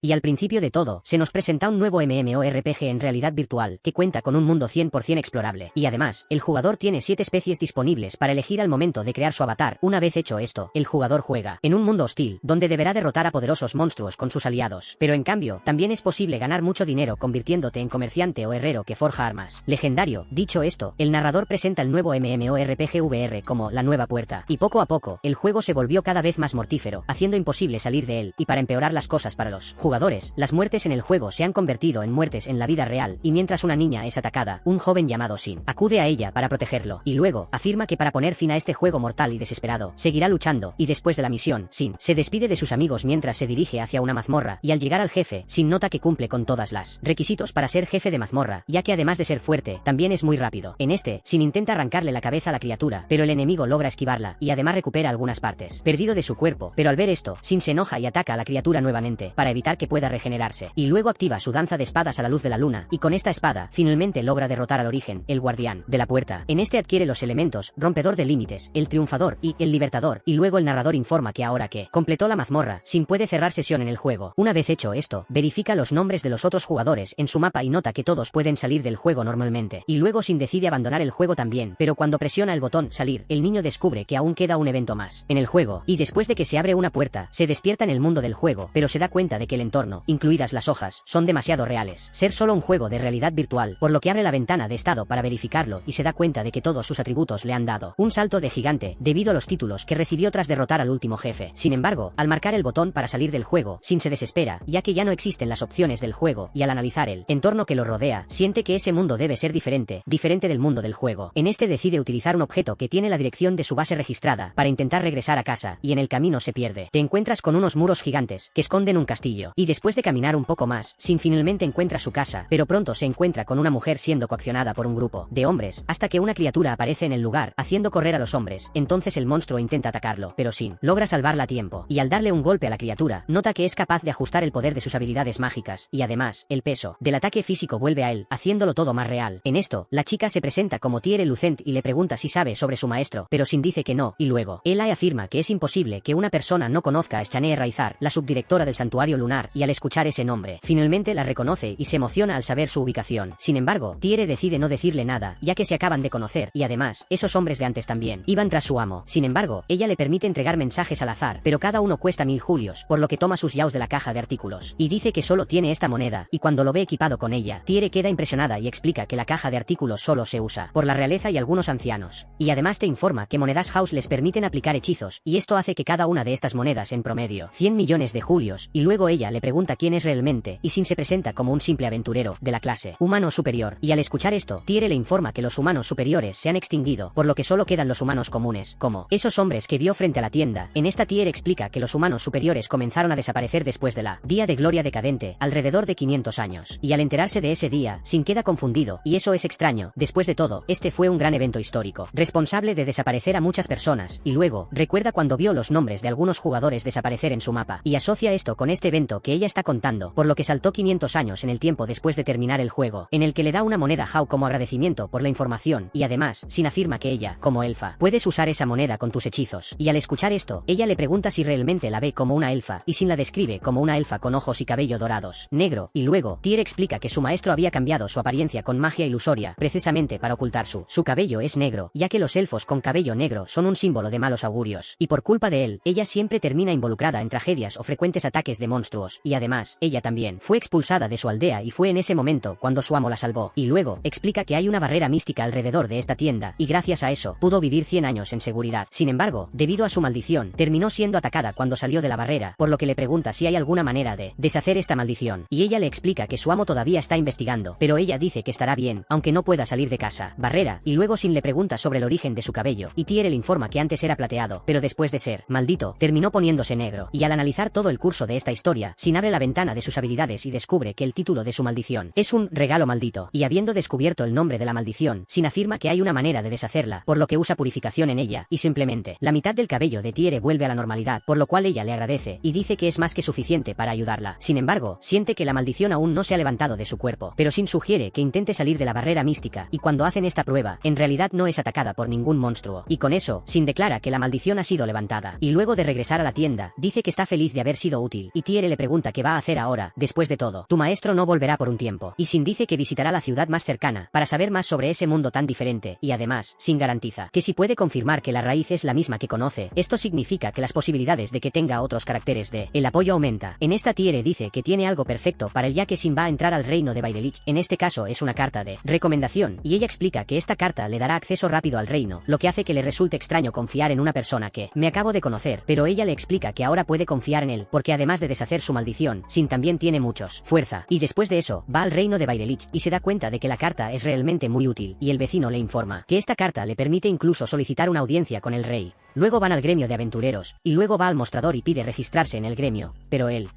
Y al principio de todo, se nos presenta un nuevo MMORPG en realidad virtual, que cuenta con un mundo 100% explorable. Y además, el jugador tiene 7 especies disponibles para elegir al momento de crear su avatar. Una vez hecho esto, el jugador juega en un mundo hostil, donde deberá derrotar a poderosos monstruos con sus aliados. Pero en cambio, también es posible ganar mucho dinero convirtiéndote en comerciante o herrero que forja armas. Legendario. Dicho esto, el narrador presenta el nuevo MMORPG VR como la nueva puerta. Y poco a poco, el juego se volvió cada vez más mortífero, haciendo imposible salir de él. Y para empeorar las cosas para los jugadores, las muertes en el juego se han convertido en muertes en la vida real, y mientras una niña es atacada, un joven llamado Sin acude a ella para protegerlo, y luego afirma que para poner fin a este juego mortal y desesperado, seguirá luchando, y después de la misión, Sin se despide de sus amigos mientras se dirige hacia una mazmorra, y al llegar al jefe, Sin nota que cumple con todas las requisitos para ser jefe de mazmorra, ya que además de ser fuerte, también es muy rápido. En este, Sin intenta arrancarle la cabeza a la criatura, pero el enemigo logra esquivarla, y además recupera algunas partes perdido de su cuerpo, pero al ver esto, Sin se enoja y ataca a la criatura nuevamente, para evitar que pueda regenerarse, y luego activa su danza de espadas a la luz de la luna, y con esta espada, finalmente logra derrotar al origen, el guardián de la puerta. En este adquiere los elementos, rompedor de límites, el triunfador, y el libertador, y luego el narrador informa que ahora que completó la mazmorra, Sin puede cerrar sesión en el juego. Una vez hecho esto, verifica los nombres de los otros jugadores en su mapa y nota que todos pueden salir del juego normalmente, y luego Sin decide abandonar el juego también, pero cuando presiona el botón salir, el niño descubre que aún queda un evento más en el juego, y después de que se abre una puerta, se despierta en el mundo del juego, pero se da cuenta de que el entorno, incluidas las hojas, son demasiado reales, ser solo un juego de realidad virtual, por lo que abre la ventana de estado para verificarlo y se da cuenta de que todos sus atributos le han dado un salto de gigante, debido a los títulos que recibió tras derrotar al último jefe. Sin embargo, al marcar el botón para salir del juego, Sin se desespera, ya que ya no existen las opciones del juego, y al analizar el entorno que lo rodea, siente que ese mundo debe ser diferente del mundo del juego. En este decide utilizar un objeto que tiene la dirección de su base registrada, para intentar regresar a casa, y en el camino se pierde. Te encuentras con unos muros gigantes, que esconden un castillo, y después de caminar un poco más, Sin finalmente encuentra su casa, pero pronto se encuentra con una mujer siendo coaccionada por un grupo de hombres, hasta que una criatura aparece en el lugar, haciendo correr a los hombres. Entonces el monstruo intenta atacarlo, pero Sin logra salvarla a tiempo, y al darle un golpe a la criatura, nota que es capaz de ajustar el poder de sus habilidades mágicas, y además, el peso del ataque físico vuelve a él, haciéndolo todo más real. En esto, la chica se presenta como Tiere Lucent y le pregunta si sabe sobre su maestro, pero Sin dice que no, y luego, Ella afirma que es imposible que una persona no conozca a Shanae Raizar, la subdirectora del santuario lunar, y al escuchar ese nombre, finalmente la reconoce y se emociona al saber su ubicación. Sin embargo, Tiere decide no decirle nada, ya que se acaban de conocer, y además, esos hombres de antes también iban tras su amo. Sin embargo, ella le permite entregar mensajes al azar, pero cada uno cuesta 1000 julios, por lo que toma sus yaos de la caja de artículos, y dice que solo tiene esta moneda, y cuando lo ve equipado con ella, Tiere queda impresionada y explica que la caja de artículos solo se usa por la realeza y algunos ancianos, y además te informa que monedas house les permiten aplicar hechizos, y esto hace que cada una de estas monedas en promedio 100 millones de julios, y luego ella le pregunta quién es realmente, y Sin se presenta como un simple aventurero de la clase humano superior, y al escuchar esto, Tiere le informa que los humanos superiores se han extinguido, por lo que solo quedan los humanos comunes, como esos hombres que vio frente a la tienda. En esta Tiere explica que los humanos superiores comenzaron a desaparecer después de la Día de Gloria Decadente, alrededor de 500 años, y al enterarse de ese día, Sin queda confundido, y eso es extraño. Después de todo, este fue un gran evento histórico, responsable de desaparecer a muchas personas, y luego, recuerda cuando vio los nombres de algunos jugadores desaparecer en su mapa, y asocia esto con este evento que ella está contando, por lo que saltó 500 años en el tiempo después de terminar el juego, en el que le da una moneda How como agradecimiento por la información, y además, Sin afirma que ella, como elfa, puedes usar esa moneda con tus hechizos, y al escuchar esto, ella le pregunta si realmente la ve como una elfa, y Sin la describe como una elfa con ojos y cabello dorados, negro, y luego, Tiere explica que su maestro había cambiado su apariencia con magia ilusoria, precisamente para ocultar su cabello es negro, ya que los elfos con cabello negro son un símbolo de malos augurios, y por culpa de él, ella siempre termina involucrada en tragedias o frecuentes ataques de monstruos, y además, ella también fue expulsada de su aldea y fue en ese momento cuando su amo la salvó, y luego, explica que hay una barrera mística alrededor de esta tienda, y gracias a eso, pudo vivir 100 años en seguridad. Sin embargo, debido a su maldición, terminó siendo atacada cuando salió de la barrera, por lo que le pregunta si hay alguna manera de deshacer esta maldición, y ella le explica que su amo todavía está investigando, pero ella dice que estará bien, aunque no pueda salir de casa. Barrera, y luego Sin le pregunta sobre el origen de su cabello, y Tiere le informa que antes era plateado, pero después de ser maldito, terminó poniéndose negro, y al analizar todo el curso de esta historia, Sin abre la ventana de sus habilidades y descubre que el título de su maldición es un regalo maldito, y habiendo descubierto el nombre de la maldición, Sin afirma que hay una manera de deshacerla, por lo que usa purificación en ella, y simplemente, la mitad del cabello de Tiere vuelve a la normalidad, por lo cual ella le agradece, y dice que es más que suficiente para ayudarla. Sin embargo, siente que la maldición aún no se ha levantado de su cuerpo, pero Sin sugiere que intente salir de la barrera mística, y cuando hacen esta prueba, en realidad no es atacada por ningún monstruo, y con eso, Sin declara que la maldición ha sido levantada, y luego de regresar a la tienda, dice que está feliz de haber sido útil, y Tiere le pregunta pregunta qué va a hacer ahora. Después de todo, tu maestro no volverá por un tiempo. Y Sin dice que visitará la ciudad más cercana para saber más sobre ese mundo tan diferente. Y además, Sin garantiza que si puede confirmar que la raíz es la misma que conoce, esto significa que las posibilidades de que tenga otros caracteres de el apoyo aumenta. En esta Tiere dice que tiene algo perfecto para él, ya que Sin va a entrar al reino de Bailelich. En este caso es una carta de recomendación, y ella explica que esta carta le dará acceso rápido al reino, lo que hace que le resulte extraño confiar en una persona que me acabo de conocer, pero ella le explica que ahora puede confiar en él, porque además de deshacer su maldición, Sin también tiene muchos fuerza, y después de eso, va al reino de Bailelich, y se da cuenta de que la carta es realmente muy útil, y el vecino le informa que esta carta le permite incluso solicitar una audiencia con el rey. Luego van al gremio de aventureros, y luego va al mostrador y pide registrarse en el gremio, pero el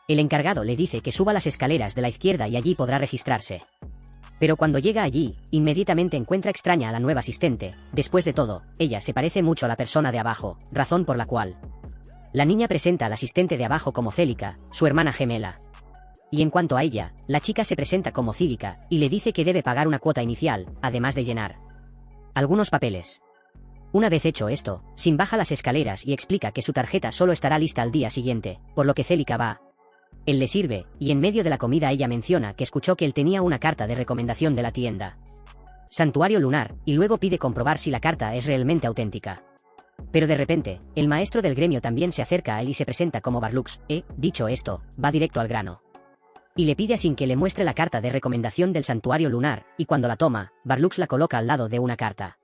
encargado le dice que suba las escaleras de la izquierda y allí podrá registrarse. Pero cuando llega allí, inmediatamente encuentra extraña a la nueva asistente. Después de todo, ella se parece mucho a la persona de abajo, razón por la cual la niña presenta al asistente de abajo como Célica, su hermana gemela. Y en cuanto a ella, la chica se presenta como Cílica, y le dice que debe pagar una cuota inicial, además de llenar algunos papeles. Una vez hecho esto, Sin baja las escaleras y explica que su tarjeta solo estará lista al día siguiente, por lo que Célica va. Él le sirve, y en medio de la comida ella menciona que escuchó que él tenía una carta de recomendación de la tienda Santuario Lunar, y luego pide comprobar si la carta es realmente auténtica. Pero de repente, el maestro del gremio también se acerca a él y se presenta como Barlux. Dicho esto, va directo al grano. Y le pide a Sin que le muestre la carta de recomendación del Santuario Lunar, y cuando la toma, Barlux la coloca al lado de una carta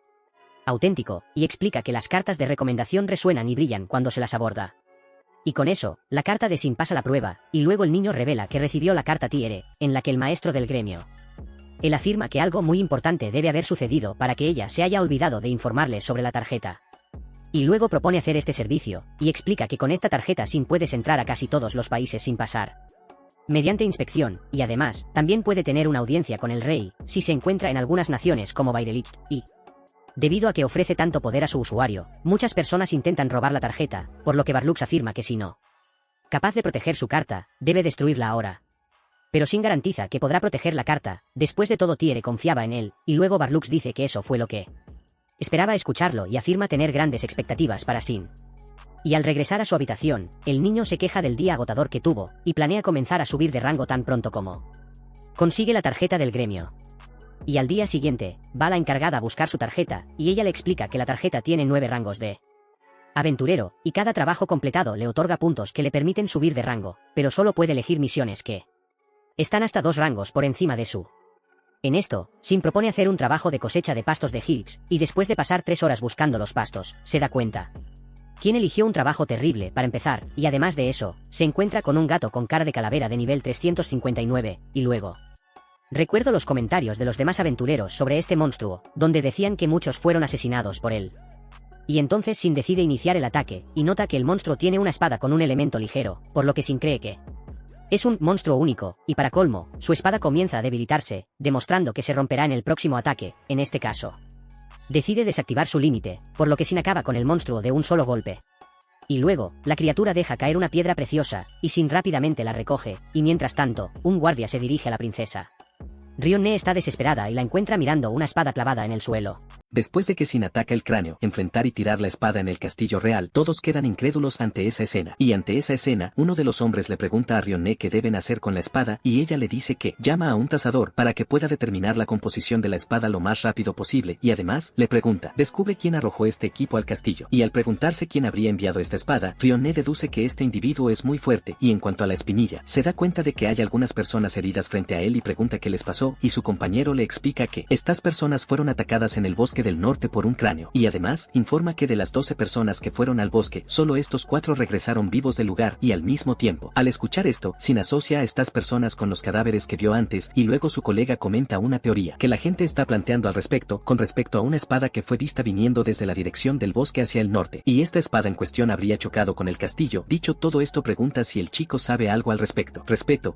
auténtico, y explica que las cartas de recomendación resuenan y brillan cuando se las aborda. Y con eso, la carta de Sin pasa la prueba, y luego el niño revela que recibió la carta Tiere, en la que el maestro del gremio él afirma que algo muy importante debe haber sucedido para que ella se haya olvidado de informarle sobre la tarjeta. Y luego propone hacer este servicio, y explica que con esta tarjeta Sin puedes entrar a casi todos los países sin pasar mediante inspección, y además, también puede tener una audiencia con el rey, si se encuentra en algunas naciones como Bailelich, y debido a que ofrece tanto poder a su usuario, muchas personas intentan robar la tarjeta, por lo que Barlux afirma que si no capaz de proteger su carta, debe destruirla ahora. Pero Sin garantiza que podrá proteger la carta. Después de todo Tiere confiaba en él, y luego Barlux dice que eso fue lo que esperaba escucharlo y afirma tener grandes expectativas para Sin. Y al regresar a su habitación, el niño se queja del día agotador que tuvo, y planea comenzar a subir de rango tan pronto como consigue la tarjeta del gremio. Y al día siguiente, va la encargada a buscar su tarjeta, y ella le explica que la tarjeta tiene 9 rangos de aventurero, y cada trabajo completado le otorga puntos que le permiten subir de rango, pero solo puede elegir misiones que están hasta 2 rangos por encima de su. En esto, Sin propone hacer un trabajo de cosecha de pastos de Hills, y después de pasar 3 horas buscando los pastos, se da cuenta quien eligió un trabajo terrible para empezar, y además de eso, se encuentra con un gato con cara de calavera de nivel 359, y luego recuerdo los comentarios de los demás aventureros sobre este monstruo, donde decían que muchos fueron asesinados por él. Y entonces Sin decide iniciar el ataque, y nota que el monstruo tiene una espada con un elemento ligero, por lo que Sin cree que es un monstruo único, y para colmo, su espada comienza a debilitarse, demostrando que se romperá en el próximo ataque. En este caso, decide desactivar su límite, por lo que Sin acaba con el monstruo de un solo golpe. Y luego, la criatura deja caer una piedra preciosa, y Sin rápidamente la recoge, y mientras tanto, un guardia se dirige a la princesa. Rionne está desesperada y la encuentra mirando una espada clavada en el suelo. Después de que Sin ataca el cráneo, enfrentar y tirar la espada en el castillo real, todos quedan incrédulos ante esa escena. Y ante esa escena, uno de los hombres le pregunta a Rionne qué deben hacer con la espada, y ella le dice que llama a un tasador para que pueda determinar la composición de la espada lo más rápido posible, y además, le pregunta, descubre quién arrojó este equipo al castillo. Y al preguntarse quién habría enviado esta espada, Rionne deduce que este individuo es muy fuerte, y en cuanto a la espinilla, se da cuenta de que hay algunas personas heridas frente a él y pregunta qué les pasó, y su compañero le explica que estas personas fueron atacadas en el bosque del norte por un cráneo, y además, informa que de las 12 personas que fueron al bosque, solo estos 4 regresaron vivos del lugar, y al mismo tiempo. Al escuchar esto, Sin asocia a estas personas con los cadáveres que vio antes, y luego su colega comenta una teoría que la gente está planteando al respecto, con respecto a una espada que fue vista viniendo desde la dirección del bosque hacia el norte, y esta espada en cuestión habría chocado con el castillo. Dicho todo esto, pregunta si el chico sabe algo al respecto,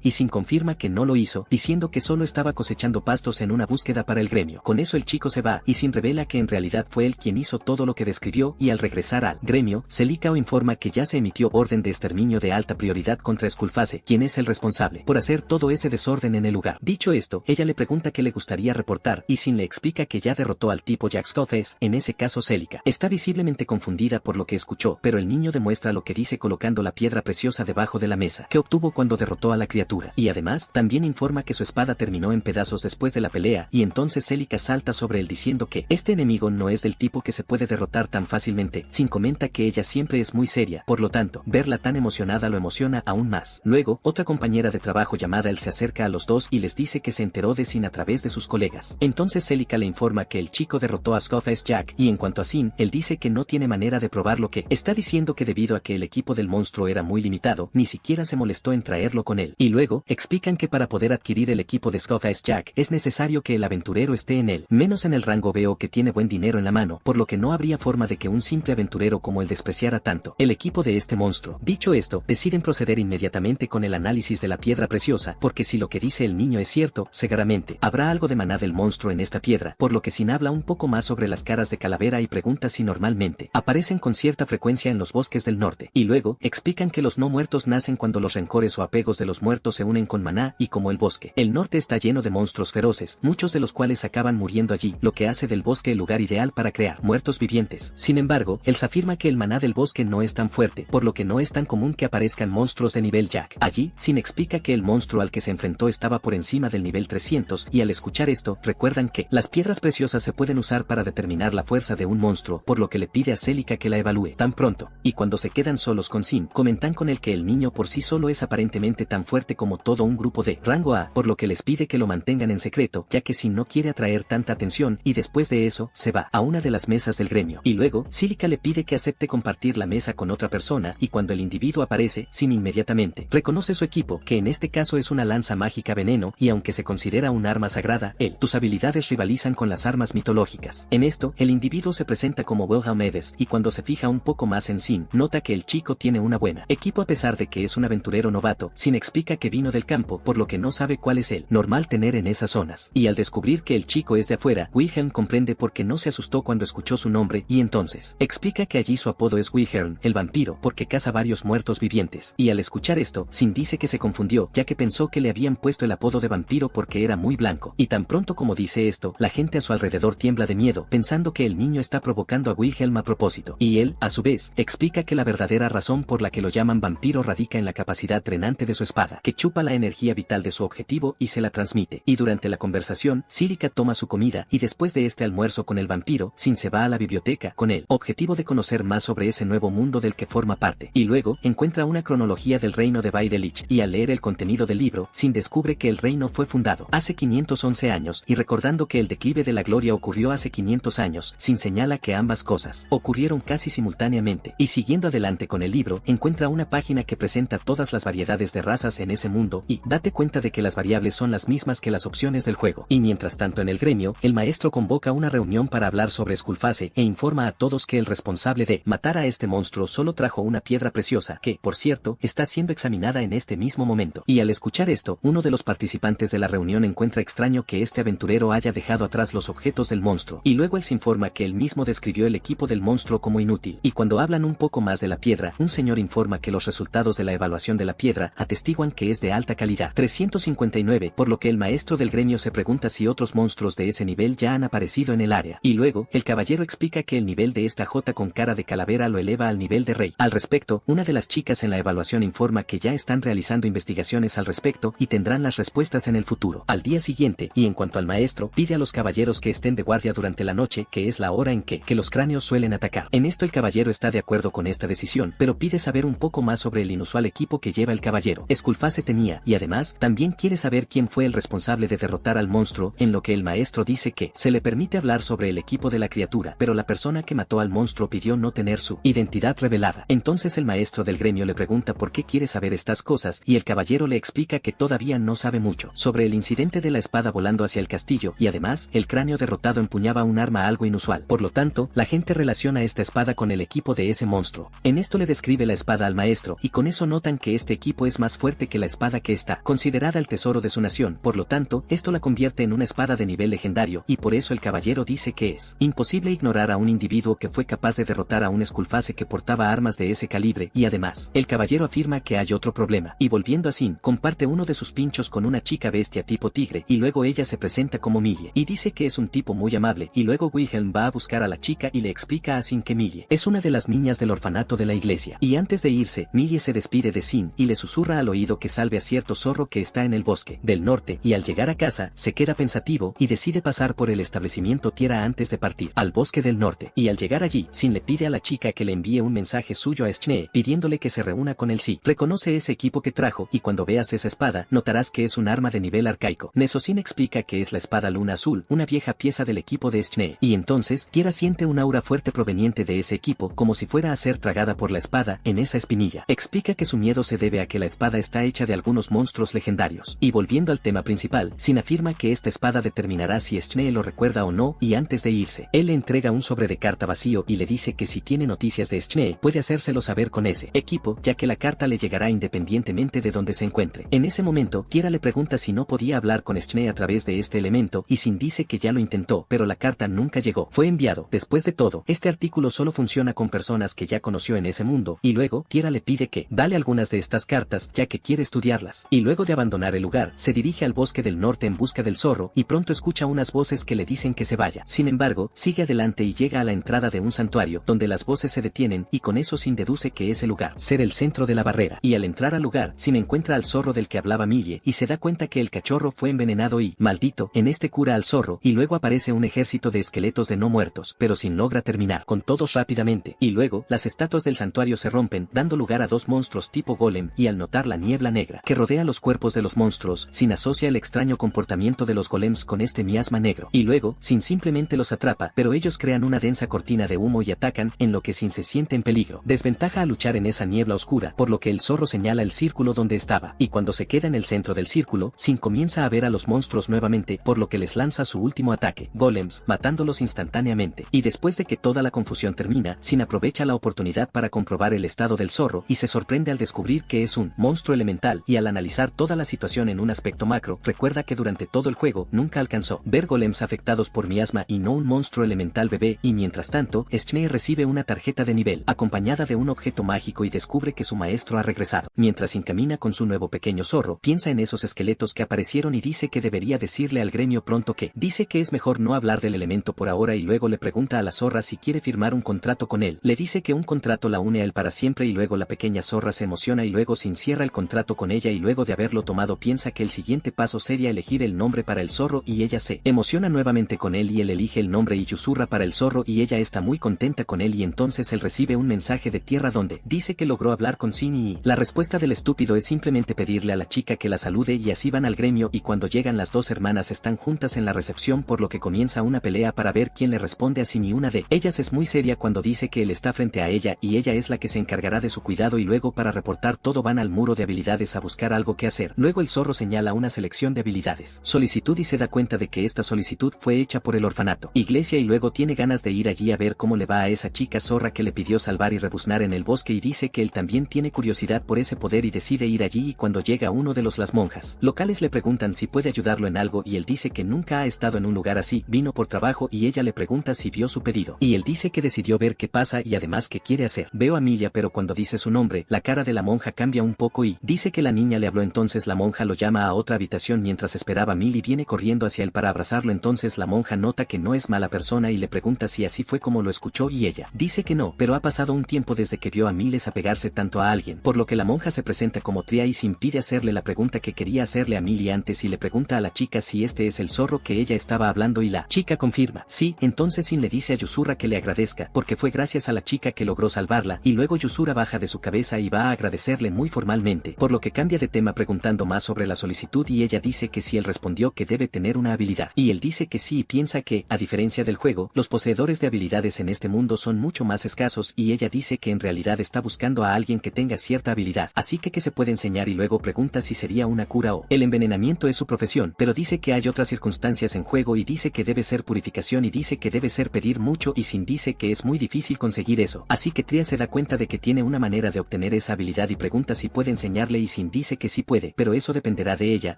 y Sin confirma que no lo hizo, diciendo que solo estaba cosechando pastos en una búsqueda para el gremio. Con eso el chico se va, y Sin revela revela que en realidad fue él quien hizo todo lo que describió y al regresar al gremio, Célica informa que ya se emitió orden de exterminio de alta prioridad contra Skullface, quien es el responsable por hacer todo ese desorden en el lugar. Dicho esto, ella le pregunta qué le gustaría reportar y Sin le explica que ya derrotó al tipo Jack Skullface, en ese caso Célica está visiblemente confundida por lo que escuchó, pero el niño demuestra lo que dice colocando la piedra preciosa debajo de la mesa que obtuvo cuando derrotó a la criatura, y además también informa que su espada terminó en pedazos después de la pelea, y entonces Célica salta sobre él diciendo que este enemigo no es del tipo que se puede derrotar tan fácilmente. Sin comenta que ella siempre es muy seria, por lo tanto, verla tan emocionada lo emociona aún más. Luego, otra compañera de trabajo llamada él se acerca a los dos y les dice que se enteró de Sin a través de sus colegas. Entonces Célica le informa que el chico derrotó a Skullface Jack, y en cuanto a Sin, él dice que no tiene manera de probar lo que está diciendo, que debido a que el equipo del monstruo era muy limitado, ni siquiera se molestó en traerlo con él. Y luego, explican que para poder adquirir el equipo de Skullface Jack es necesario que el aventurero esté en él, menos en el rango. Veo que tiene buen dinero en la mano, por lo que no habría forma de que un simple aventurero como él despreciara tanto el equipo de este monstruo. Dicho esto, deciden proceder inmediatamente con el análisis de la piedra preciosa, porque si lo que dice el niño es cierto, seguramente habrá algo de maná del monstruo en esta piedra, por lo que Sin habla un poco más sobre las caras de calavera y pregunta si normalmente aparecen con cierta frecuencia en los bosques del norte, y luego explican que los no muertos nacen cuando los rencores o apegos de los muertos se unen con maná, y como el bosque el norte está lleno de monstruos feroces, muchos de los cuales acaban muriendo allí, lo que hace del bosque el lugar ideal para crear muertos vivientes. Sin embargo, él afirma que el maná del bosque no es tan fuerte, por lo que no es tan común que aparezcan monstruos de nivel Jack. Allí, Sin explica que el monstruo al que se enfrentó estaba por encima del nivel 300, y al escuchar esto, recuerdan que las piedras preciosas se pueden usar para determinar la fuerza de un monstruo, por lo que le pide a Célica que la evalúe tan pronto, y cuando se quedan solos con Sin, comentan con él que el niño por sí solo es aparentemente tan fuerte como todo un grupo de rango A, por lo que les pide que lo mantengan en secreto, ya que Sin no quiere atraer tanta atención, y después de eso, se va a una de las mesas del gremio, y luego, Célica le pide que acepte compartir la mesa con otra persona, y cuando el individuo aparece, Sin inmediatamente reconoce su equipo, que en este caso es una lanza mágica veneno, y aunque se considera un arma sagrada, tus habilidades rivalizan con las armas mitológicas. En esto, el individuo se presenta como Wilhelm Edes, y cuando se fija un poco más en Sin, nota que el chico tiene una buena equipo a pesar de que es un aventurero novato. Sin explica que vino del campo, por lo que no sabe cuál es el normal tener en esas zonas, y al descubrir que el chico es de afuera, Wilhelm comprende por qué no se asustó cuando escuchó su nombre, y entonces explica que allí su apodo es Wilhelm, el vampiro, porque caza varios muertos vivientes, y al escuchar esto, Sin dice que se confundió, ya que pensó que le habían puesto el apodo de vampiro porque era muy blanco, y tan pronto como dice esto, la gente a su alrededor tiembla de miedo, pensando que el niño está provocando a Wilhelm a propósito, y él, a su vez, explica que la verdadera razón por la que lo llaman vampiro radica en la capacidad drenante de su espada, que chupa la energía vital de su objetivo y se la transmite, y durante la conversación, Célica toma su comida, y después de este almuerzo con el vampiro, Sin se va a la biblioteca, con el objetivo de conocer más sobre ese nuevo mundo del que forma parte, y luego, encuentra una cronología del reino de Baidelich, y al leer el contenido del libro, Sin descubre que el reino fue fundado hace 511 años, y recordando que el declive de la gloria ocurrió hace 500 años, Sin señala que ambas cosas ocurrieron casi simultáneamente, y siguiendo adelante con el libro, encuentra una página que presenta todas las variedades de razas en ese mundo, y date cuenta de que las variables son las mismas que las opciones del juego. Y mientras tanto en el gremio, el maestro convoca una reunión para hablar sobre Skullface, e informa a todos que el responsable de matar a este monstruo solo trajo una piedra preciosa, que, por cierto, está siendo examinada en este mismo momento. Y al escuchar esto, uno de los participantes de la reunión encuentra extraño que este aventurero haya dejado atrás los objetos del monstruo, y luego él se informa que él mismo describió el equipo del monstruo como inútil, y cuando hablan un poco más de la piedra, un señor informa que los resultados de la evaluación de la piedra atestiguan que es de alta calidad, 359, por lo que el maestro del gremio se pregunta si otros monstruos de ese nivel ya han aparecido en el área, y luego, el caballero explica que el nivel de esta J con cara de calavera lo eleva al nivel de rey. Al respecto, una de las chicas en la evaluación informa que ya están realizando investigaciones al respecto y tendrán las respuestas en el futuro. Al día siguiente, y en cuanto al maestro, pide a los caballeros que estén de guardia durante la noche, que es la hora en que los cráneos suelen atacar. En esto el caballero está de acuerdo con esta decisión, pero pide saber un poco más sobre el inusual equipo que lleva el caballero. Skullface tenía, y además, también quiere saber quién fue el responsable de derrotar al monstruo, en lo que el maestro dice que se le permite hablar sobre el equipo de la criatura, pero la persona que mató al monstruo pidió no tener su identidad revelada. Entonces el maestro del gremio le pregunta por qué quiere saber estas cosas, y el caballero le explica que todavía no sabe mucho sobre el incidente de la espada volando hacia el castillo, y además, el cráneo derrotado empuñaba un arma algo inusual. Por lo tanto, la gente relaciona esta espada con el equipo de ese monstruo. En esto le describe la espada al maestro, y con eso notan que este equipo es más fuerte que la espada que está considerada el tesoro de su nación. Por lo tanto, esto la convierte en una espada de nivel legendario, y por eso el caballero dice que es imposible ignorar a un individuo que fue capaz de derrotar a un Skullface que portaba armas de ese calibre y además, el caballero afirma que hay otro problema y volviendo a Sin, comparte uno de sus pinchos con una chica bestia tipo tigre y luego ella se presenta como Millie y dice que es un tipo muy amable y luego Wilhelm va a buscar a la chica y le explica a Sin que Millie es una de las niñas del orfanato de la iglesia y antes de irse, Millie se despide de Sin y le susurra al oído que salve a cierto zorro que está en el bosque del norte y al llegar a casa, se queda pensativo y decide pasar por el establecimiento Tierra antes de partir al bosque del norte y al llegar allí, Sin le pide a la chica que le envíe un mensaje suyo a Schnee pidiéndole que se reúna con él. Sí, reconoce ese equipo que trajo y cuando veas esa espada, notarás que es un arma de nivel arcaico. Nesosin explica que es la espada Luna Azul, una vieja pieza del equipo de Schnee y entonces, Tierra siente un aura fuerte proveniente de ese equipo como si fuera a ser tragada por la espada en esa espinilla. Explica que su miedo se debe a que la espada está hecha de algunos monstruos legendarios. Y volviendo al tema principal, Sin afirma que esta espada determinará si Schnee lo recuerda o no y antes de irse, él le entrega un sobre de carta vacío y le dice que si tiene noticias de Schnee puede hacérselo saber con ese equipo ya que la carta le llegará independientemente de donde se encuentre. En ese momento, Tierra le pregunta si no podía hablar con Schnee a través de este elemento y Sin dice que ya lo intentó, pero la carta nunca llegó. Fue enviado. Después de todo, este artículo solo funciona con personas que ya conoció en ese mundo y luego, Tierra le pide que dale algunas de estas cartas ya que quiere estudiarlas. Y luego de abandonar el lugar, se dirige al bosque del norte en busca del zorro y pronto escucha unas voces que le dicen que se vaya. Sin embargo, sigue adelante y llega a la entrada de un santuario donde las voces se detienen y con eso Sin deduce que ese lugar ser el centro de la barrera. Y al entrar al lugar, Sin encuentra al zorro del que hablaba Millie y se da cuenta que el cachorro fue envenenado y, maldito, en este cura al zorro y luego aparece un ejército de esqueletos de no muertos, pero Sin logra terminar con todos rápidamente. Y luego, las estatuas del santuario se rompen, dando lugar a dos monstruos tipo golem y al notar la niebla negra que rodea los cuerpos de los monstruos, Sin asocia el extraño comportamiento de los golems con este miasma negro. Y luego, Sin simplemente los atrapa, pero ellos crean una densa cortina de humo y atacan, en lo que Sin se siente en peligro. Desventaja a luchar en esa niebla oscura, por lo que el zorro señala el círculo donde estaba, y cuando se queda en el centro del círculo, Sin comienza a ver a los monstruos nuevamente, por lo que les lanza su último ataque, golems, matándolos instantáneamente. Y después de que toda la confusión termina, Sin aprovecha la oportunidad para comprobar el estado del zorro y se sorprende al descubrir que es un monstruo elemental y al analizar toda la situación en un aspecto macro, recuerda que durante todo el juego nunca alcanzó ver golems afectados por miasma y no un monstruo elemental bebé y mientras tanto, Schnee recibe una tarjeta de nivel, acompañada de un objeto mágico y descubre que su maestro ha regresado. Mientras Sin camina con su nuevo pequeño zorro, piensa en esos esqueletos que aparecieron y dice que debería decirle al gremio pronto que, dice que es mejor no hablar del elemento por ahora y luego le pregunta a la zorra si quiere firmar un contrato con él. Le dice que un contrato la une a él para siempre y luego la pequeña zorra se emociona y luego Sin cierra el contrato con ella y luego de haberlo tomado piensa que el siguiente paso sería elegir el nombre para el zorro y ella se emociona nuevamente con él y él elige el nombre y susurra para el zorro y ella está muy contenta con él y entonces él recibe un mensaje de Tierra donde dice que logró hablar con Sin y la respuesta del estúpido es simplemente pedirle a la chica que la salude y así van al gremio y cuando llegan las dos hermanas están juntas en la recepción por lo que comienza una pelea para ver quién le responde a Sin y una de ellas es muy seria cuando dice que él está frente a ella y ella es la que se encargará de su cuidado y luego para reportar todo van al muro de habilidades a buscar algo que hacer. Luego el zorro señala una selección de habilidades, solicitud y se da cuenta de que esta solicitud fue hecha por el orfanato, iglesia y luego tiene ganas de ir allí a ver cómo le va a esa chica zorra que le pidió salvar y rebuznar en el bosque y dice que él también tiene curiosidad por ese poder y decide ir allí y cuando llega uno de las monjas locales le preguntan si puede ayudarlo en algo y él dice que nunca ha estado en un lugar así, vino por trabajo y ella le pregunta si vio su pedido y él dice que decidió ver qué pasa y además qué quiere hacer. Veo a Milla pero cuando dice su nombre, la cara de la monja cambia un poco y dice que la niña le habló entonces la monja lo llama a otra habitación mientras esperaba a Millie viene corriendo hacia él para abrazarlo entonces la monja nota que no es mala persona y le pregunta si así fue como lo escuchó y ella dice que no, pero ha pasado un tiempo desde que vio a Miles apegarse tanto a alguien, por lo que la monja se presenta como Tria y se impide hacerle la pregunta que quería hacerle a Millie antes y le pregunta a la chica si este es el zorro que ella estaba hablando y la chica confirma, sí, entonces Sin le dice a Yusura que le agradezca, porque fue gracias a la chica que logró salvarla y luego Yusura baja de su cabeza y va a agradecerle muy formalmente, por lo que cambia de tema preguntando más sobre la solicitud y ella dice que sí él respondió que debe tener una habilidad y él dice que sí y piensa que, a diferencia del juego, los poseedores de habilidades en este mundo son mucho más escasos y ella dice que en realidad está buscando a alguien que tenga cierta habilidad, así que se puede enseñar y luego pregunta si sería una cura o el envenenamiento es su profesión, pero dice que hay otras circunstancias en juego y dice que debe ser purificación y dice que debe ser pedir mucho y Sin dice que es muy difícil conseguir eso, así que Tria se da cuenta de que tiene una manera de obtener esa habilidad y pregunta si puede enseñarle y Sin dice que sí puede, pero eso dependerá de ella,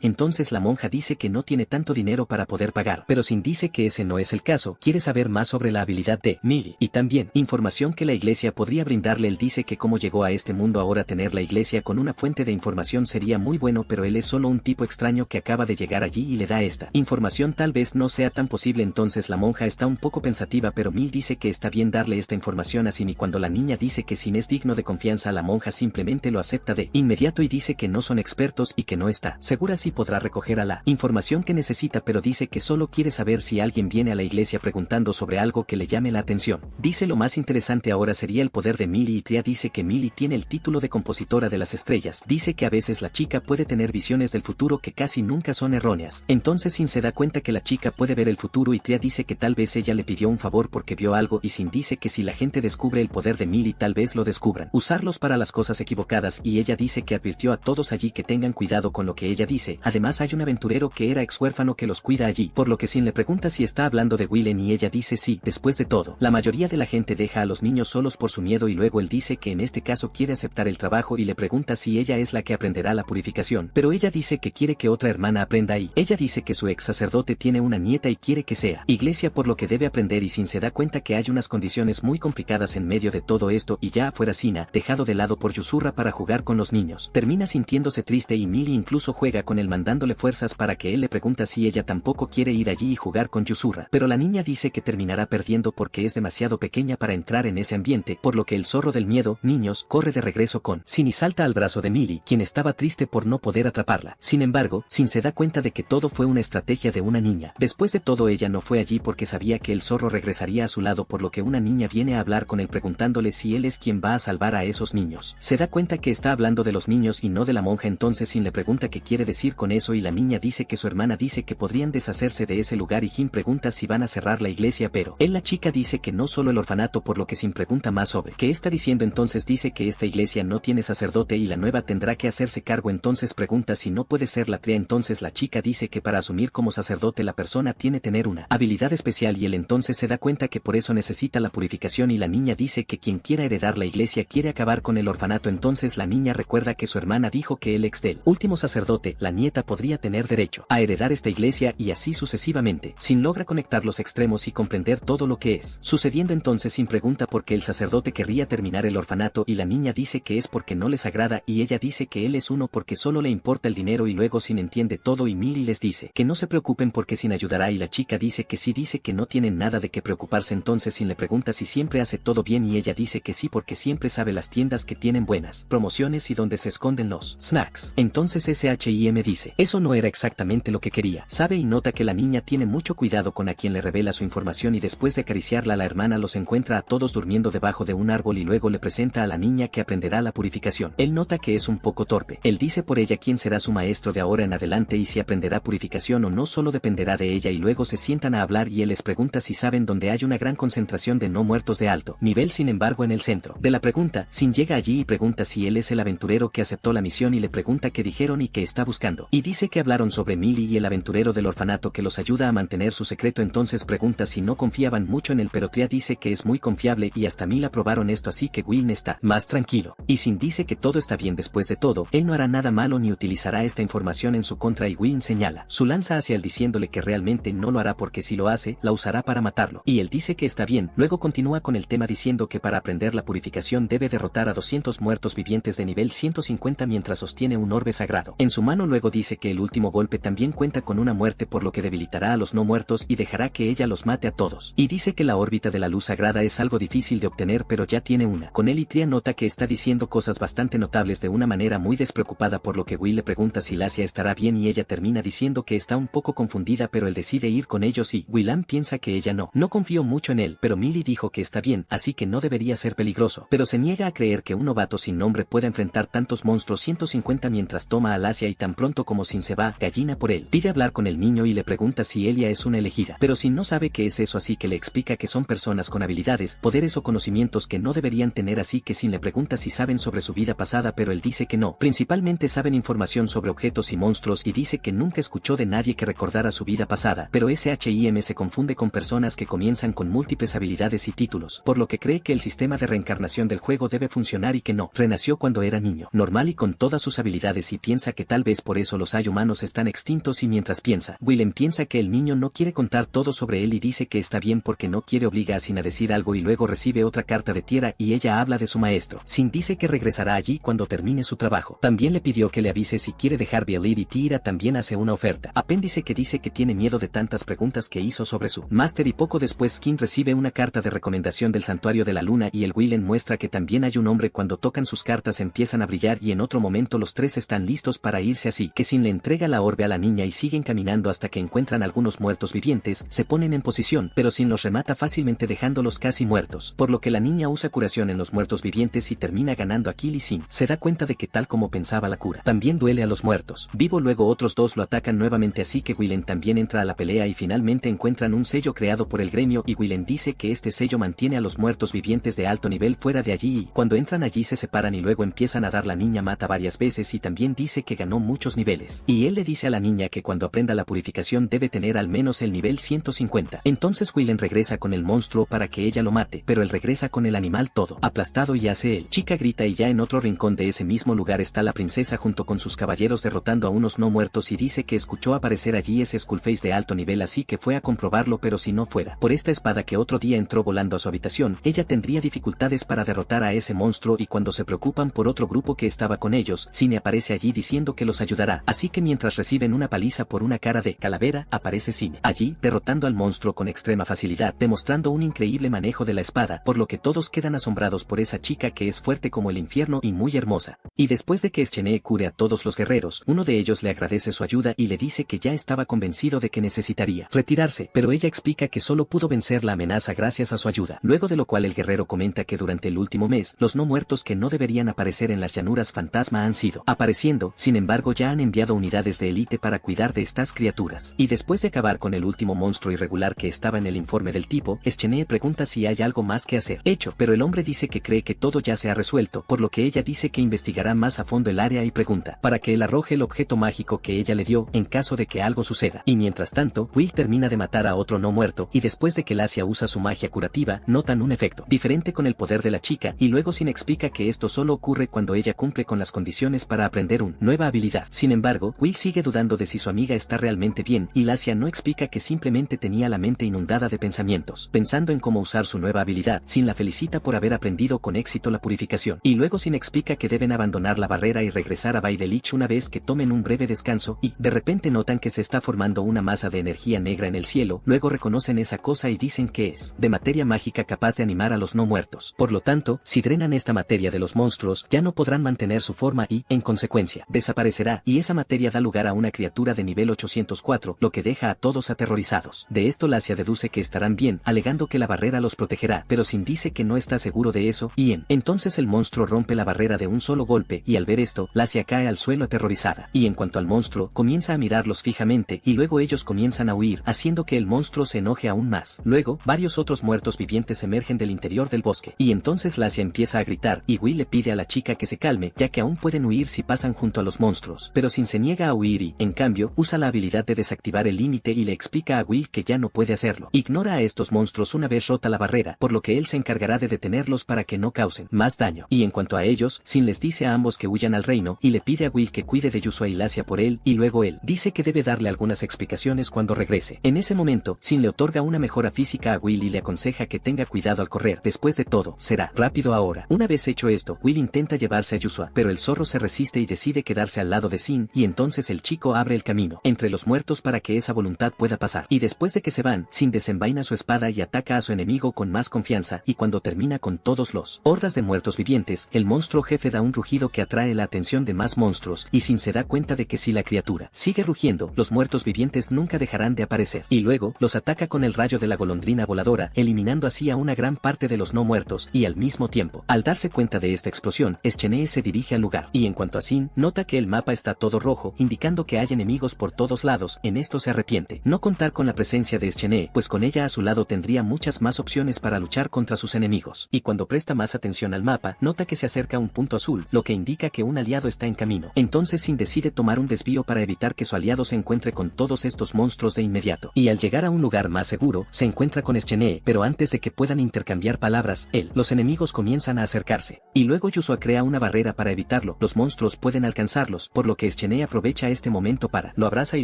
entonces la monja dice que no tiene tanto dinero para poder pagar, pero Sin dice que ese ese no es el caso, quiere saber más sobre la habilidad de Millie y también información que la iglesia podría brindarle. Él dice que cómo llegó a este mundo, ahora tener la iglesia con una fuente de información sería muy bueno, pero él es solo un tipo extraño que acaba de llegar allí y le da esta información, tal vez no sea tan posible. Entonces la monja está un poco pensativa, pero Millie dice que está bien darle esta información a Sin, y cuando la niña dice que Sin es digno de confianza, la monja simplemente lo acepta de inmediato y dice que no son expertos y que no está segura si podrá recoger a la información que necesita, pero dice que solo quiere saber si alguien viene a la iglesia preguntando sobre algo que le llame la atención. Dice lo más interesante ahora sería el poder de Millie, y Tria dice que Millie tiene el título de compositora de las estrellas. Dice que a veces la chica puede tener visiones del futuro que casi nunca son erróneas. Entonces Sin se da cuenta que la chica puede ver el futuro y Tria dice que tal vez ella le pidió un favor porque vio algo, y Sin dice que si la gente descubre el poder de Millie tal vez lo descubran usarlos para las cosas equivocadas, y ella dice que advirtió a todos allí que tengan cuidado con lo que ella dice. Además hay un aventurero que era ex huérfano que los cuida allí, por lo que Sin le pregunta si está hablando de Willen y ella dice sí. Después de todo, la mayoría de la gente deja a los niños solos por su miedo, y luego él dice que en este caso quiere aceptar el trabajo y le pregunta si ella es la que aprenderá la purificación, pero ella dice que quiere que otra hermana aprenda, y ella dice que su ex sacerdote tiene una nieta y quiere que sea iglesia por lo que debe aprender, y Sin se da cuenta que hay unas condiciones muy complicadas en medio de todo esto, y ya afuera Sina, dejado de lado por Yuzurra para jugar con los niños, termina sintiéndose triste, y Millie incluso juega con él mandándole fuerzas para que él le pregunta si ella tampoco quiere ir allí y jugar con Yuzurra, pero la niña dice que terminará perdiendo porque es demasiado pequeña para entrar en ese ambiente, por lo que el zorro del miedo, niños, corre de regreso con Sin y salta al brazo de Millie, quien estaba triste por no poder atraparla. Sin embargo, Sin se da cuenta de que todo fue una estrategia de una niña. Después de todo, ella no fue allí porque sabía que el zorro regresaría a su lado, por lo que una niña viene a hablar con él preguntándole si él es quien va a salvar a esos niños. Se da cuenta que está hablando de los niños y no de la monja, entonces Sin le pregunta qué quiere decir con eso, y la niña dice que su hermana dice que podrían deshacerse de ese lugar, y Jin pregunta si van a cerrar la iglesia, pero la chica dice que no solo el orfanato, por lo que Sin pregunta más sobre qué está diciendo. Entonces dice que esta iglesia no tiene sacerdote y la nueva tendrá que hacerse cargo. Entonces pregunta si no puede ser la Tria. Entonces la chica dice que para asumir como sacerdote la persona tiene que tener una habilidad especial, y él entonces se da cuenta que por eso necesita la purificación, y la niña dice que quien quiera heredar la iglesia quiere acabar con el orfanato. Entonces la niña recuerda que su hermana dijo que el ex del último sacerdote, la nieta, podría tener derecho a heredar esta iglesia, y así sucesivamente. Sin logra conectar los extremos y comprender todo lo que es sucediendo. Entonces Sin pregunta por qué el sacerdote querría terminar el orfanato, y la niña dice que es porque no les agrada, y ella dice que él es uno porque solo le importa el dinero, y luego Sin entiende todo y Millie les dice que no se preocupen porque Sin ayudará, y la chica dice que sí, dice que no tienen nada de qué preocuparse. Entonces Sin le pregunta si siempre hace todo bien, y ella dice que sí porque siempre sabe las tiendas que tienen buenas promociones y donde se esconden los snacks. Entonces SHIM dice, eso no era exactamente lo que quería. Sabe y nota que la niña tiene mucho cuidado con a quien le revela su información, y después de acariciarla la hermana los encuentra a todos durmiendo debajo de un árbol, y luego le presenta a la niña que aprenderá la purificación. Él nota que es un poco torpe. Él dice por ella quién será su maestro de ahora en adelante y si aprenderá purificación o no solo dependerá de ella, y luego se sientan a hablar y él les pregunta si saben dónde hay una gran concentración de no muertos de alto nivel. Sin embargo, en el centro de la pregunta, Sin llega allí y pregunta si él es el aventurero que aceptó la misión, y le pregunta qué dijeron y qué está buscando, y dice que hablaron sobre Millie y el aventurero del orfanato que los ayuda a mantener su secreto. Entonces pregunta si no confiaban mucho en él, pero Tria dice que es muy confiable y hasta Mil aprobaron esto, así que Willen está más tranquilo, y Sin dice que todo está bien. Después de todo, él no hará nada malo ni utilizará esta información en su contra, y Willen señala su lanza hacia él diciéndole que realmente no lo hará porque si lo hace, la usará para matarlo, y él dice que está bien. Luego continúa con el tema diciendo que para aprender la purificación debe derrotar a 200 muertos vivientes de nivel 150 mientras sostiene un orbe sagrado en su mano. Luego dice que el último golpe también cuenta con una muerte, por lo que debilitará a los no muertos y dejará que ella los mate a todos, y dice que la órbita de la luz sagrada es algo difícil de obtener, pero ya tiene una con él, y Tria nota que está diciendo cosas bastante notables de una manera muy despreocupada, por lo que Will le pregunta si Lacia estará bien, y ella termina diciendo que está un poco confundida, pero él decide ir con ellos, y Willan piensa que ella no confió mucho en él, pero Millie dijo que está bien, así que no debería ser peligroso, pero se niega a creer que un novato sin nombre pueda enfrentar tantos monstruos 150 mientras toma a Lacia, y tan pronto como Sin se va, gallina por él, pide hablar con el niño y le pregunta si Elia es una elegida, pero Sin no sabe qué es eso, así que le explica que son personas con habilidades, poderes o conocimientos que no deberían tener, así que Sin le pregunta si saben sobre su vida pasada, pero él dice que no, principalmente saben información sobre objetos y monstruos, y dice que nunca escuchó de nadie que recordara su vida pasada, pero SHIM se confunde con personas que comienzan con múltiples habilidades y títulos, por lo que cree que el sistema de reencarnación del juego debe funcionar y que no renació cuando era niño normal y con todas sus habilidades, y piensa que tal vez por eso los hay humanos están extintos, y mientras piensa, Willem piensa que el niño no quiere contar todo sobre él y dice que está bien porque no quiere obliga a Sin a decir algo y luego recibe otra carta de Tiara y ella habla de su maestro. Sin dice que regresará allí cuando termine su trabajo. También le pidió que le avise si quiere dejar Beelid y Tiara también hace una oferta. Apéndice que dice que tiene miedo de tantas preguntas que hizo sobre su máster y poco después Skin recibe una carta de recomendación del santuario de la luna y el Willen muestra que también hay un hombre. Cuando tocan sus cartas empiezan a brillar y en otro momento los tres están listos para irse, así que Sin le entrega la orbe a la niña y siguen caminando hasta que encuentran algunos muertos vivientes, se ponen en posición, pero Sin los remata fácilmente dejándolos casi muertos, por lo que la niña usa curación en los muertos vivientes y termina ganando a Kill y Sin se da cuenta de que tal como pensaba la cura, también duele a los muertos vivo. Luego otros dos lo atacan nuevamente, así que Willen también entra a la pelea y finalmente encuentran un sello creado por el gremio y Willen dice que este sello mantiene a los muertos vivientes de alto nivel fuera de allí y cuando entran allí se separan y luego empiezan a dar. La niña mata varias veces y también dice que ganó muchos niveles y él le dice a la niña que cuando aprenda la purificación debe tener al menos el nivel 150. Entonces Willen regresa con el monstruo para que ella lo mate, pero él regresa con el animal todo aplastado y hace él. Chica grita y ya en otro rincón de ese mismo lugar está la princesa junto con sus caballeros derrotando a unos no muertos y dice que escuchó aparecer allí ese Skullface de alto nivel, así que fue a comprobarlo, pero si no fuera por esta espada que otro día entró volando a su habitación, ella tendría dificultades para derrotar a ese monstruo. Y cuando se preocupan por otro grupo que estaba con ellos, Cine aparece allí diciendo que los ayudará, así que mientras reciben una paliza por una cara de calavera, aparece Cine allí derrotando al monstruo con extrema facilidad, demostrando un increíble manejo de la espada, por lo que todos quedan asombrados por esa chica que es fuerte como el infierno y muy hermosa. Y después de que Eschenee cure a todos los guerreros, uno de ellos le agradece su ayuda y le dice que ya estaba convencido de que necesitaría retirarse, pero ella explica que solo pudo vencer la amenaza gracias a su ayuda, luego de lo cual el guerrero comenta que durante el último mes, los no muertos que no deberían aparecer en las llanuras fantasma han sido apareciendo, sin embargo ya han enviado unidades de élite para cuidar de estas criaturas. Y después de acabar con el último monstruo irregular que estaba en el informe del tipo, Eschenee pregunta si hay algo más que hacer hecho, pero el hombre dice que cree que todo ya se ha resuelto, por lo que ella dice que investigará más a fondo el área y pregunta para que él arroje el objeto mágico que ella le dio en caso de que algo suceda. Y mientras tanto, Will termina de matar a otro no muerto y después de que Lacia usa su magia curativa, notan un efecto diferente con el poder de la chica y luego Sin explica que esto solo ocurre cuando ella cumple con las condiciones para aprender una nueva habilidad. Sin embargo, Will sigue dudando de si su amiga está realmente bien y Lacia no explica que simplemente tenía la mente inundada de pensamientos, pensando en cómo usar su nueva habilidad. Sin la felicita por haber aprendido con éxito la purificación y luego Sin explica que deben abandonar la barrera y regresar a Baidelich una vez que tomen un breve descanso y de repente notan que se está formando una masa de energía negra en el cielo, luego reconocen esa cosa y dicen que es de materia mágica capaz de animar a los no muertos. Por lo tanto, si drenan esta materia de los monstruos, ya no podrán mantener su forma y, en consecuencia, desaparecerá y esa materia da lugar a una criatura de nivel 804, lo que deja a todos aterrorizados. De esto Lacia deduce que estarán bien, alegando que la barrera los protegerá, pero Sin dice que no está seguro de eso y entonces el monstruo rompe la barrera de un solo golpe y al ver esto, Lacia cae al suelo aterrorizada. Y en cuanto al monstruo, comienza a mirarlos fijamente y luego ellos comienzan a huir, haciendo que el monstruo se enoje aún más. Luego, varios otros muertos vivientes emergen del interior del bosque y entonces Lacia empieza a gritar y Will le pide a la chica que se calme, ya que aún pueden huir si pasan junto a los monstruos, pero Sin se niega a huir y, en cambio, usa la habilidad de desactivar el límite y le explica a Will que ya no puede hacerlo. Ignora a estos monstruos una vez rota la barrera, por lo que él se encargará de detenerlos para que no causen más daño. Y en cuanto a ellos, Sin les dice a ambos que huyan al reino y le pide a Will que cuide de Yusua y Lacia por él y luego él dice que debe darle algunas explicaciones cuando regrese. En ese momento, Sin le otorga una mejora física a Will y le aconseja que tenga cuidado al correr. Después de todo, será rápido ahora. Una vez hecho esto, Will intenta llevarse a Yusua, pero el zorro se resiste y decide quedarse al lado de Sin y entonces el chico abre el camino entre los muertos para que esa voluntad pueda pasar. Y después de que se van, Sin desenvaina su espada y ataca a su enemigo con más confianza y cuando termina con todos los hordas de muertos vivientes, el monstruo jefe da un rugido que atrae la atención de más monstruos y Sin se da cuenta de que si la criatura sigue rugiendo, los muertos vivientes nunca dejarán de aparecer. Y luego, los ataca con el rayo de la golondrina voladora, eliminando así a una gran parte de los no muertos y al mismo tiempo, al darse cuenta de esta explosión, Eschenee se dirige al lugar y en cuanto a Sin, nota que el mapa está todo rojo, indicando que hay enemigos por todos lados. En esto se arrepiente no contar con la presencia de Eschenee, pues con ella a su lado tendría muchas más opciones para luchar contra sus enemigos. Y cuando presta más atención al mapa, nota que se acerca un punto azul, lo que indica que un aliado está en camino. Entonces Sin decide tomar un desvío para evitar que su aliado se encuentre con todos estos monstruos de inmediato. Y al llegar a un lugar más seguro, se encuentra con Eschenee, pero antes de que puedan intercambiar palabras, los enemigos comienzan a acercarse. Y luego Yusua crea una barrera para evitarlo. Los monstruos pueden alcanzarlos, por lo que Eschenee aprovecha este momento para lo abraza y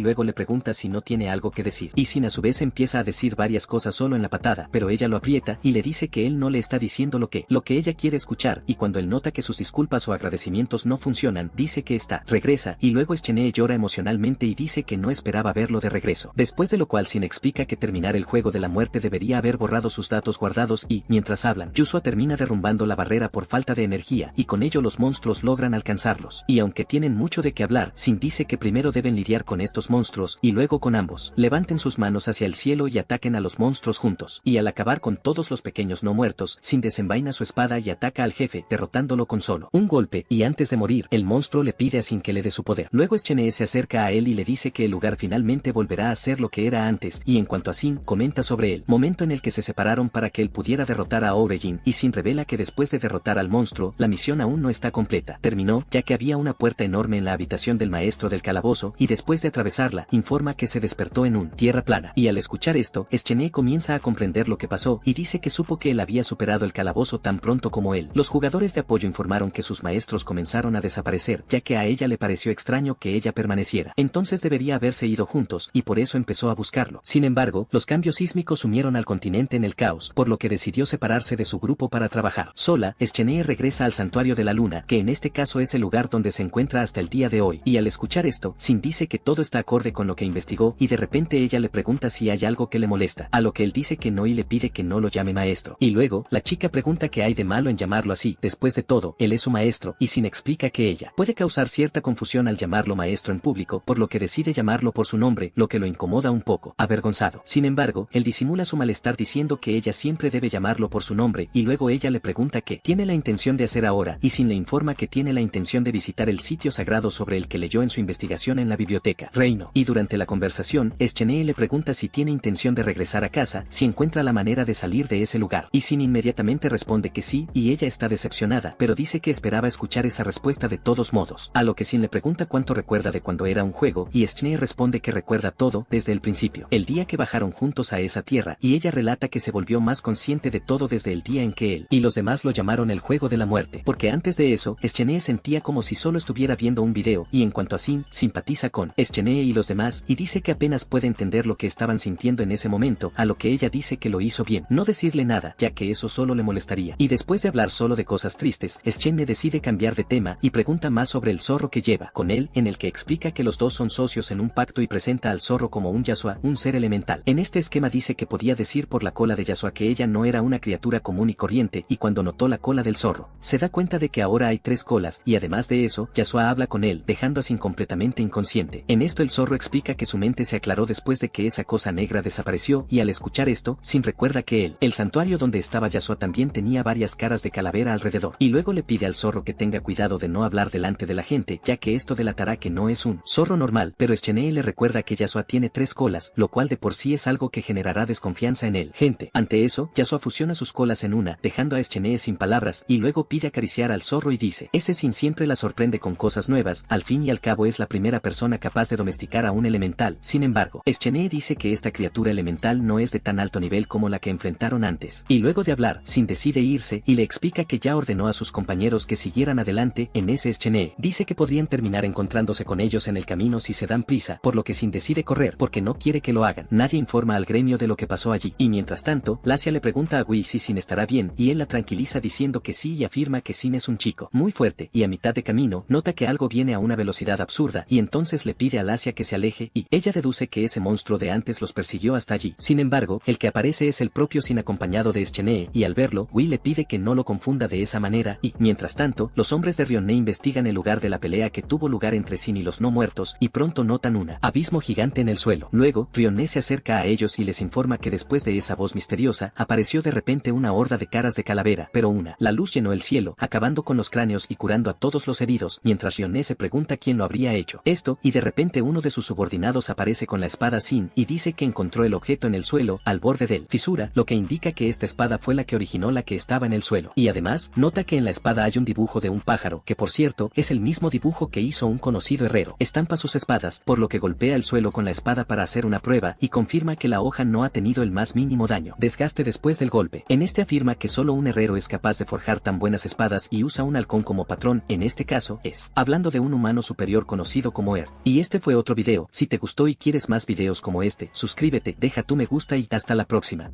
luego le pregunta si no tiene algo que decir. decir. Y Sin a su vez empieza a decir varias cosas solo en la patada, pero ella lo aprieta y le dice que él no le está diciendo lo que ella quiere escuchar, y cuando él nota que sus disculpas o agradecimientos no funcionan, dice que regresa, y luego Schnee llora emocionalmente y dice que no esperaba verlo de regreso. Después de lo cual Sin explica que terminar el juego de la muerte debería haber borrado sus datos guardados y, mientras hablan, Yusua termina derrumbando la barrera por falta de energía, y con ello los monstruos logran alcanzarlos. Y aunque tienen mucho de qué hablar, Sin dice que primero deben lidiar con estos monstruos, y luego con ambos. Levanten sus manos hacia el cielo y ataquen a los monstruos juntos. Y al acabar con todos los pequeños no muertos, Sin desenvaina su espada y ataca al jefe, derrotándolo con solo un golpe, y antes de morir, el monstruo le pide a Sin que le dé su poder. Luego Schnee se acerca a él y le dice que el lugar finalmente volverá a ser lo que era antes, y en cuanto a Sin, comenta sobre el momento en el que se separaron para que él pudiera derrotar a Orejin, y Sin revela que después de derrotar al monstruo, la misión aún no está completa. Terminó, ya que había una puerta enorme en la habitación del maestro del calabozo, y después de atravesarla, informa que se despertó en un tierra plana. Y al escuchar esto, Schnee comienza a comprender lo que pasó, y dice que supo que él había superado el calabozo tan pronto como él. Los jugadores de apoyo informaron que sus maestros comenzaron a desaparecer, ya que a ella le pareció extraño que ella permaneciera. Entonces debería haberse ido juntos, y por eso empezó a buscarlo. Sin embargo, los cambios sísmicos sumieron al continente en el caos, por lo que decidió separarse de su grupo para trabajar. Sola, Schnee regresa al santuario de la luna, que en este caso es el lugar donde se encuentra hasta el día de hoy. Y al escuchar esto, Sin dice que todo está acorde con lo que investigó, y de repente ella le pregunta si hay algo que le molesta, a lo que él dice que no y le pide que no lo llame maestro. Y luego, la chica pregunta qué hay de malo en llamarlo así. Después de todo, él es su maestro, y Sin explica que ella puede causar cierta confusión al llamarlo maestro en público, por lo que decide llamarlo por su nombre, lo que lo incomoda un poco, avergonzado. Sin embargo, él disimula su malestar diciendo que ella siempre debe llamarlo por su nombre, y luego ella le pregunta qué tiene la intención de hacer ahora, y Sin le informa que tiene la intención de visitar el sitio sagrado sobre el que leyó en su investigación en la biblioteca Reino. Y durante la conversación, Schnee le pregunta si tiene intención de regresar a casa, si encuentra la manera de salir de ese lugar, y Sin inmediatamente responde que sí, y ella está decepcionada, pero dice que esperaba escuchar esa respuesta de todos modos, a lo que Sin le pregunta cuánto recuerda de cuando era un juego, y Schnee responde que recuerda todo, desde el principio, el día que bajaron juntos a esa tierra, y ella relata que se volvió más consciente de todo desde el día en que él y los demás lo llamaron el juego de la muerte, porque antes de eso, Schnee sentía como si solo estuviera viendo un video, y en cuanto a Sin, simpatiza con Schnee y los demás, y dice que apenas puede entender lo que estaban sintiendo en ese momento, a lo que ella dice que lo hizo bien, no decirle nada, ya que eso solo le molestaría. Y después de hablar solo de cosas tristes, Schnee decide cambiar de tema, y pregunta más sobre el zorro que lleva con él, en el que explica que los dos son socios en un pacto y presenta al zorro como un Yasuo, un ser elemental. En este esquema dice que podía decir por la cola de Yasuo que ella no era una criatura común y corriente, y cuando notó la cola del zorro, se da cuenta de que ahora hay 3 colas, y además de eso, Yasuo habla con él, dejando a Sin completamente inconsciente. En esto el zorro explica que su mente se aclaró después de que esa cosa negra desapareció, y al escuchar esto, Sin recuerda que el santuario donde estaba Yasuo también tenía varias caras de calavera alrededor, y luego le pide al zorro que tenga cuidado de no hablar delante de la gente, ya que esto delatará que no es un zorro normal, pero Schnee le recuerda que Yasuo tiene 3 colas, lo cual de por sí es algo que generará desconfianza en él. Gente, ante eso, Yasuo fusiona sus colas en una, dejando a Schnee sin palabras, y luego pide acariciar al zorro y dice, ese Sin siempre la sorprende con cosas nuevas, al fin y al cabo es la primera persona capaz de domesticar a un elemental. Sin embargo, Schnee dice que esta criatura elemental no es de tan alto nivel como la que enfrentaron antes. Y luego de hablar, Sin decide irse, y le explica que ya ordenó a sus compañeros que siguieran adelante. En ese Schnee dice que podrían terminar encontrándose con ellos en el camino si se dan prisa, por lo que Sin decide correr, porque no quiere que lo hagan. Nadie informa al gremio de lo que pasó allí, y mientras tanto, Lacia le pregunta a Wii si Sin estará bien, y él la tranquiliza diciendo que sí y afirma que Sin es un chico muy fuerte, y a mitad de camino, nota que algo viene a una velocidad absurda, y entonces le pide a Lacia que se aleje, y ella deduce que ese monstruo de antes los persiguió hasta allí. Sin embargo, el que aparece es el propio Sin acompañado de Schnee, y al verlo, Wii le pide que no lo confunda de esa manera, y, mientras tanto, los hombres de Ryone investigan el lugar de la pelea que tuvo lugar entre Sin y los no muertos, y pronto notan un abismo gigante en el suelo. Luego, Ryone se acerca a ellos y les informa que después de esa voz misteriosa, apareció de repente una horda de caras de calavera, pero la luz llenó el cielo, acabando con los cráneos y curando a todos los heridos, mientras Ryone se pregunta quién lo habría hecho esto, y de repente uno de sus subordinados aparece con la espada Sin, y dice que encontró el objeto en el suelo, al borde del fisura, lo que indica que esta espada fue la que originó la que estaba en el suelo. Y además, nota que en la espada hay un dibujo de un pájaro, que por cierto, es el mismo dibujo que hizo un conocido herrero. Estampa sus espadas, por lo que golpea el suelo con la espada para hacer una prueba, y confirma que la hoja no ha tenido el más mínimo daño, desgaste después del golpe. En este afirma que solo un herrero es capaz de forjar tan buenas espadas y usa un halcón como patrón, en este caso, hablando de un humano superior conocido como Er. Y este fue otro video. Si te gustó y quieres más videos videos como este, suscríbete, deja tu me gusta y hasta la próxima.